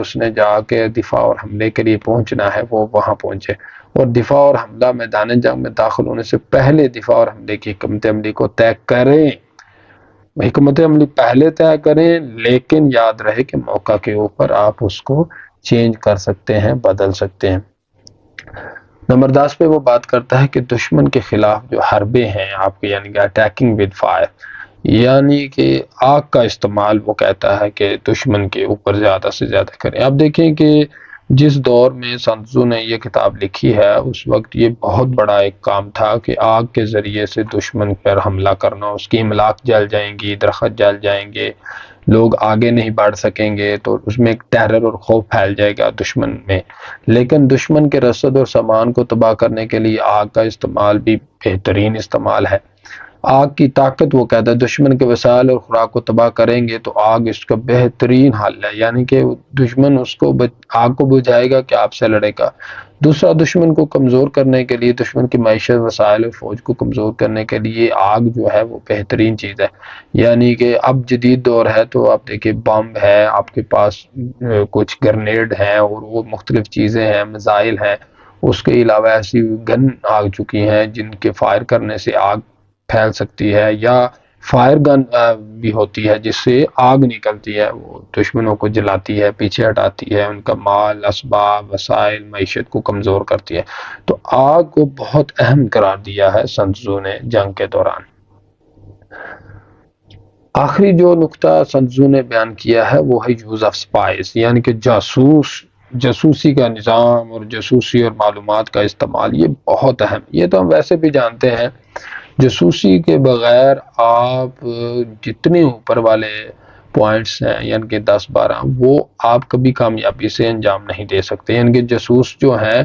اس نے جا کے دفاع اور حملے کے لیے پہنچنا ہے وہ وہاں پہنچے، اور دفاع اور حملہ میدان جنگ میں داخل ہونے سے پہلے دفاع اور حملے کی حکمت عملی کو طے کریں۔ حکمت عملی پہلے طے کریں، لیکن یاد رہے کہ موقع کے اوپر آپ اس کو چینج کر سکتے ہیں، بدل سکتے ہیں۔ نمبر 10 پہ وہ بات کرتا ہے کہ دشمن کے خلاف جو حربے ہیں آپ کے، یعنی کہ اٹیکنگ ود فائر، یعنی کہ آگ کا استعمال، وہ کہتا ہے کہ دشمن کے اوپر زیادہ سے زیادہ کریں۔ اب دیکھیں کہ جس دور میں سن تزو نے یہ کتاب لکھی ہے اس وقت یہ بہت بڑا ایک کام تھا کہ آگ کے ذریعے سے دشمن پر حملہ کرنا، اس کی املاک جل جائیں گی، درخت جل جائیں گے، لوگ آگے نہیں بڑھ سکیں گے، تو اس میں ایک ٹیرر اور خوف پھیل جائے گا دشمن میں۔ لیکن دشمن کے رسد اور سامان کو تباہ کرنے کے لیے آگ کا استعمال بھی بہترین استعمال ہے۔ آگ کی طاقت، وہ کہتا ہے دشمن کے وسائل اور خوراک کو تباہ کریں گے تو آگ اس کا بہترین حل ہے، یعنی کہ دشمن اس کو آگ کو بجھائے گا کہ آپ سے لڑے گا۔ دوسرا، دشمن کو کمزور کرنے کے لیے، دشمن کی معیشت، وسائل اور فوج کو کمزور کرنے کے لیے آگ جو ہے وہ بہترین چیز ہے۔ یعنی کہ اب جدید دور ہے تو آپ دیکھیں بم ہے، آپ کے پاس کچھ گرنیڈ ہیں اور وہ مختلف چیزیں ہیں، میزائل ہیں، اس کے علاوہ ایسی گن آ چکی ہیں جن کے فائر کرنے سے آگ پھیل سکتی ہے، یا فائر گن بھی ہوتی ہے جس سے آگ نکلتی ہے، وہ دشمنوں کو جلاتی ہے، پیچھے ہٹاتی ہے، ان کا مال، اسباب، وسائل، معیشت کو کمزور کرتی ہے۔ تو آگ کو بہت اہم قرار دیا ہے سن تزو نے جنگ کے دوران۔ آخری جو نقطہ سن تزو نے بیان کیا ہے وہ ہے یوز آف سپائز، یعنی کہ جاسوسی کا نظام اور جاسوسی اور معلومات کا استعمال، یہ بہت اہم۔ یہ تو ہم ویسے بھی جانتے ہیں، جاسوسی کے بغیر آپ جتنے اوپر والے پوائنٹس ہیں، یعنی کہ 10-12، وہ آپ کبھی کامیابی سے انجام نہیں دے سکتے۔ یعنی کہ جاسوس جو ہیں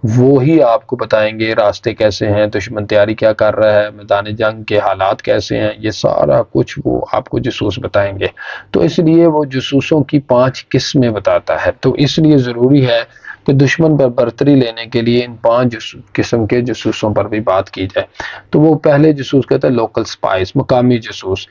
وہی آپ کو بتائیں گے راستے کیسے ہیں، دشمن تیاری کیا کر رہا ہے، میدان جنگ کے حالات کیسے ہیں، یہ سارا کچھ وہ آپ کو جاسوس بتائیں گے۔ تو اس لیے وہ جاسوسوں کی 5 قسمیں بتاتا ہے، تو اس لیے ضروری ہے کہ دشمن پر برتری لینے کے لیے ان 5 قسم کے جاسوسوں پر بھی بات کی جائے۔ تو وہ پہلے جاسوس کہتا ہے لوکل سپائز، مقامی جاسوس،